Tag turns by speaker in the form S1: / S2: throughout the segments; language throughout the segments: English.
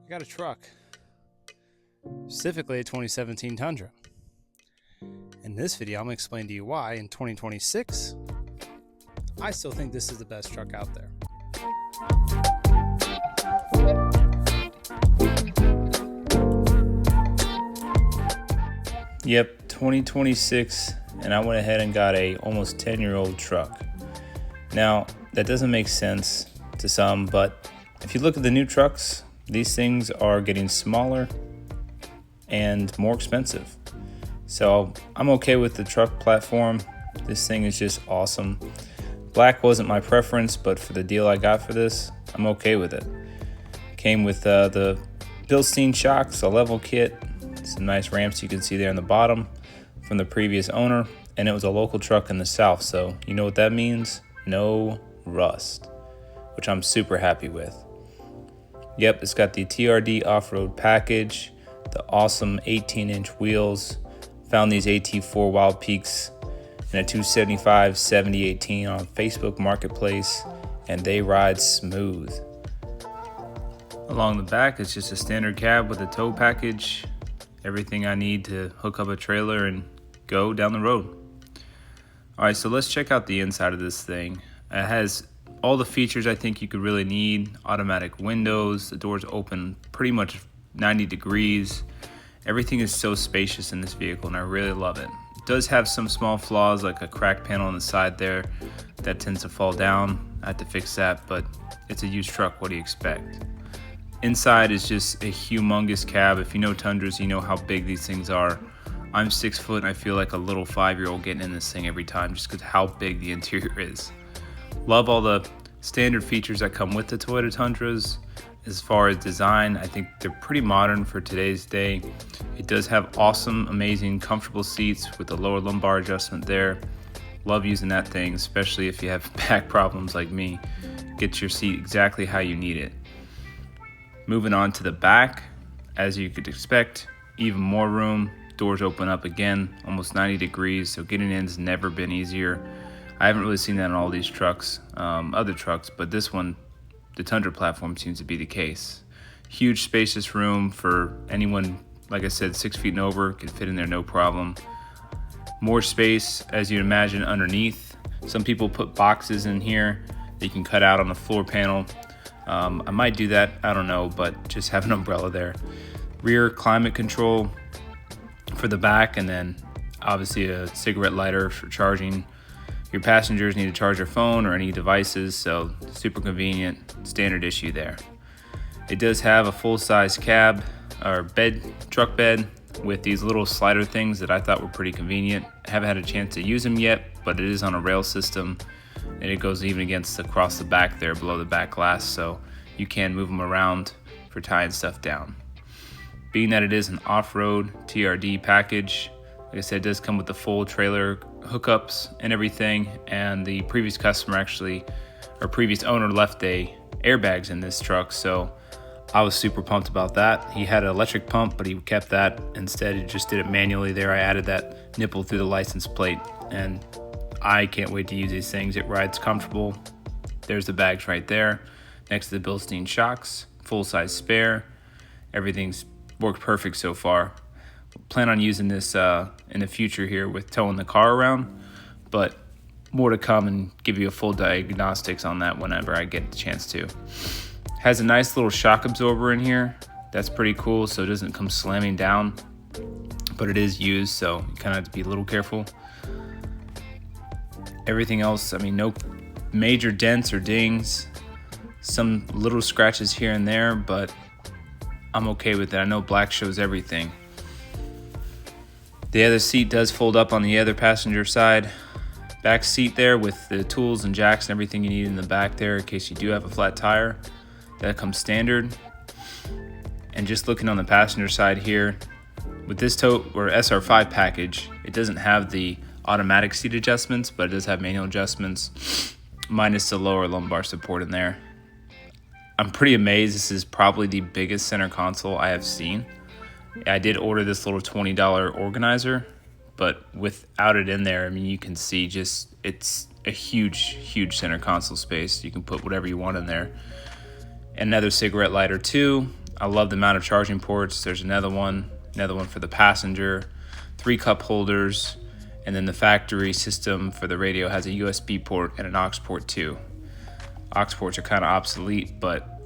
S1: Got a truck, specifically a 2017 Tundra. In this video, I'm going to explain to you why in 2026, I still think this is the best truck out there. Yep, 2026, and I went ahead and got a almost 10-year-old truck. Now, that doesn't make sense to some, but if you look at the new trucks, these things are getting smaller and more expensive. So I'm okay with the truck platform. This thing is just awesome. Black wasn't my preference, but for the deal I got for this, I'm okay with it. Came with the Bilstein shocks, a level kit, some nice ramps you can see there on the bottom from the previous owner, and it was a local truck in the South, so you know what that means? No rust, which I'm super happy with. Yep, it's got the TRD off-road package, the awesome 18-inch wheels. Found these AT4 Wildpeaks in a 275 7018 on Facebook Marketplace, and they ride smooth. Along the back, it's just a standard cab with a tow package. Everything I need to hook up a trailer and go down the road. All right, so let's check out the inside of this thing. It has all the features I think you could really need. Automatic windows, the doors open pretty much 90 degrees. Everything is so spacious in this vehicle, and I really love it. It does have some small flaws, like a crack panel on the side there that tends to fall down. I had to fix that, but it's a used truck. What do you expect? Inside is just a humongous cab. If you know Tundras, you know how big these things are. I'm 6 foot, and I feel like a little 5-year-old getting in this thing every time just because how big the interior is. Love all the standard features that come with the Toyota Tundras. As far as design, I think they're pretty modern for today's day. It does have awesome, amazing, comfortable seats with the lower lumbar adjustment there. Love using that thing, especially if you have back problems like me. Get your seat exactly how you need it. Moving on to the back, as you could expect, even more room. Doors open up again, almost 90 degrees, so getting in's never been easier. I haven't really seen that on all these trucks, other trucks, but this one, the Tundra platform, seems to be the case. Huge spacious room for anyone, like I said, 6 feet and over, can fit in there no problem. More space, as you'd imagine, underneath. Some people put boxes in here that you can cut out on the floor panel. I might do that, I don't know, but just have an umbrella there. Rear climate control for the back, and then obviously a cigarette lighter for charging. Your passengers need to charge their phone or any devices, so super convenient, standard issue there. It does have a full-size cab or bed, truck bed, with these little slider things that I thought were pretty convenient. I haven't had a chance to use them yet, but it is on a rail system, and it goes even across the back there below the back glass, so you can move them around for tying stuff down. Being that it is an off-road TRD package, like I said, it does come with the full trailer hookups and everything, and the previous customer previous owner left airbags in this truck, so I was super pumped about that. He had an electric pump, but he kept that. Instead, he just did it manually there. I added that nipple through the license plate, and I can't wait to use these things. It rides comfortable. There's the bags right there, next to the Bilstein shocks, full-size spare. Everything's worked perfect so far. Plan on using this in the future here with towing the car around, but more to come and give you a full diagnostics on that whenever I get the chance to. Has a nice little shock absorber in here. That's pretty cool, so it doesn't come slamming down, but it is used, so you kind of have to be a little careful. Everything else, I mean, no major dents or dings. Some little scratches here and there, but I'm okay with that. I know black shows everything. The other seat does fold up on the other passenger side. Back seat there with the tools and jacks and everything you need in the back there in case you do have a flat tire. That comes standard. And just looking on the passenger side here, with this SR5 package, it doesn't have the automatic seat adjustments, but it does have manual adjustments, minus the lower lumbar support in there. I'm pretty amazed. This is probably the biggest center console I have seen. I did order this little $20 organizer, but without it in there, I mean, you can see just, it's a huge center console space. You can put whatever you want in there. Another cigarette lighter too. I love the amount of charging ports. There's another one for the passenger, 3 cup holders, and then the factory system for the radio has a USB port and an aux port too. Aux ports are kind of obsolete, but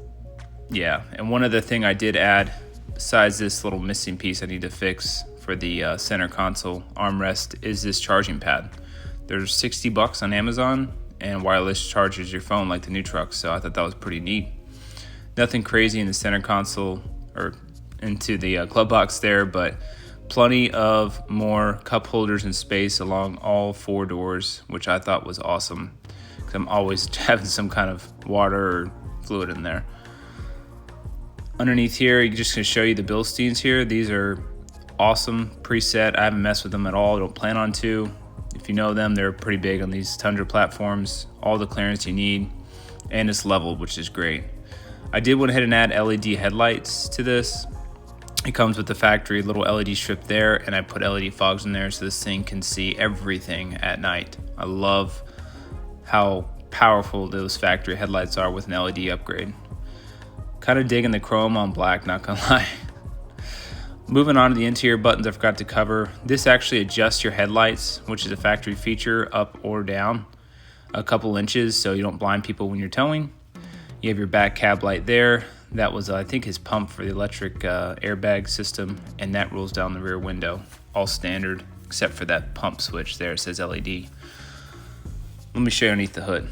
S1: yeah. And one other thing I did add, besides this little missing piece I need to fix for the center console armrest, is this charging pad. There's $60 on Amazon, and wireless charges your phone like the new trucks, so I thought that was pretty neat. Nothing crazy in the center console or into the glove box there, but plenty of more cup holders and space along all 4 doors, which I thought was awesome because I'm always having some kind of water or fluid in there. Underneath here, I'm just going to show you the Bilsteins here. These are awesome preset. I haven't messed with them at all. I don't plan on to. If you know them, they're pretty big on these Tundra platforms. All the clearance you need, and it's leveled, which is great. I did went ahead and add LED headlights to this. It comes with the factory little LED strip there, and I put LED fogs in there so this thing can see everything at night. I love how powerful those factory headlights are with an LED upgrade. Kind of digging the chrome on black, not gonna lie. Moving on to the interior buttons I forgot to cover. This actually adjusts your headlights, which is a factory feature, up or down a couple inches so you don't blind people when you're towing. You have your back cab light there. That was, I think, his pump for the electric airbag system, and that rolls down the rear window. All standard, except for that pump switch there. It says LED. Let me show you underneath the hood.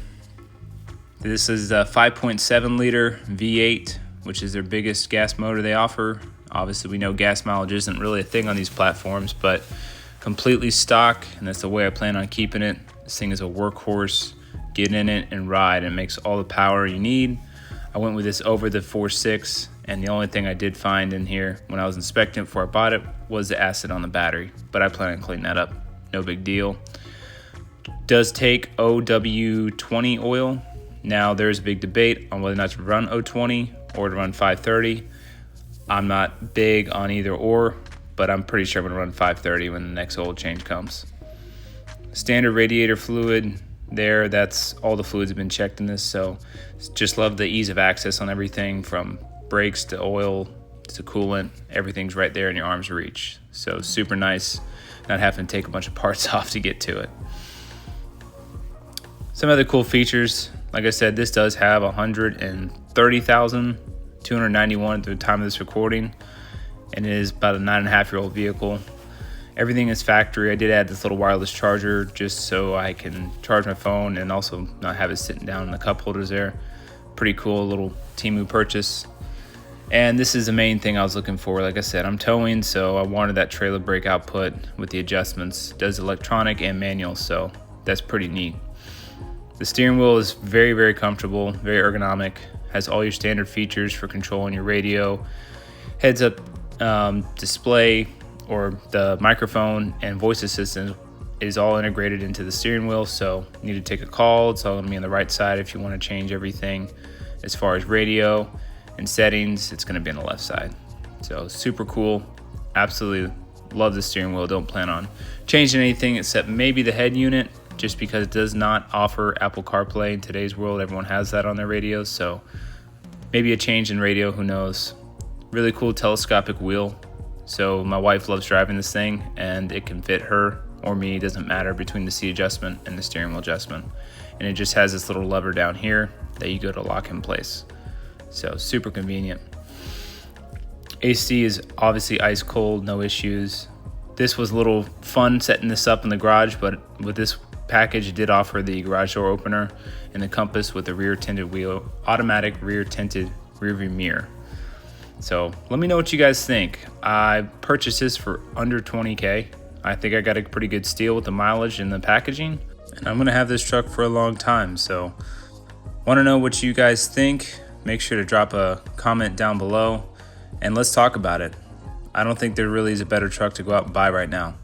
S1: This is a 5.7 liter V8, which is their biggest gas motor they offer. Obviously, we know gas mileage isn't really a thing on these platforms, but completely stock, and that's the way I plan on keeping it. This thing is a workhorse. Get in it and ride, and it makes all the power you need. I went with this over the 4.6, and the only thing I did find in here when I was inspecting it before I bought it was the acid on the battery, but I plan on cleaning that up. No big deal. Does take OW20 oil. Now there's a big debate on whether or not to run O20 or to run 530. I'm not big on either or, but I'm pretty sure I'm gonna run 530 when the next oil change comes. Standard radiator fluid there, that's all the fluids have been checked in this, so just love the ease of access on everything from brakes to oil to coolant. Everything's right there in your arm's reach, so super nice not having to take a bunch of parts off to get to it. Some other cool features, like I said, this does have 130,291 at the time of this recording, and it is about a 9.5-year-old vehicle. Everything is factory. I did add this little wireless charger just so I can charge my phone and also not have it sitting down in the cup holders there. Pretty cool little Temu purchase. And this is the main thing I was looking for. Like I said, I'm towing, so I wanted that trailer brake output with the adjustments. It does electronic and manual, so that's pretty neat. The steering wheel is very comfortable, very ergonomic. Has all your standard features for controlling your radio, heads-up display, or the microphone and voice assistant is all integrated into the steering wheel. So you need to take a call, it's all gonna be on the right side. If you wanna change everything as far as radio and settings, it's gonna be on the left side. So super cool, absolutely love the steering wheel. Don't plan on changing anything except maybe the head unit, just because it does not offer Apple CarPlay in today's world. Everyone has that on their radios, so maybe a change in radio, who knows. Really cool telescopic wheel. So my wife loves driving this thing, and it can fit her or me, doesn't matter, between the seat adjustment and the steering wheel adjustment. And it just has this little lever down here that you go to lock in place. So super convenient. AC is obviously ice cold, no issues. This was a little fun setting this up in the garage, but with this package it did offer the garage door opener and the compass with the rear tinted wheel, automatic rear tinted rear view mirror. So let me know what you guys think. I purchased this for under 20K. I think I got a pretty good steal with the mileage and the packaging, and I'm gonna have this truck for a long time. So want to know what you guys think. Make sure to drop a comment down below. and let's talk about it. I don't think there really is a better truck to go out and buy right now.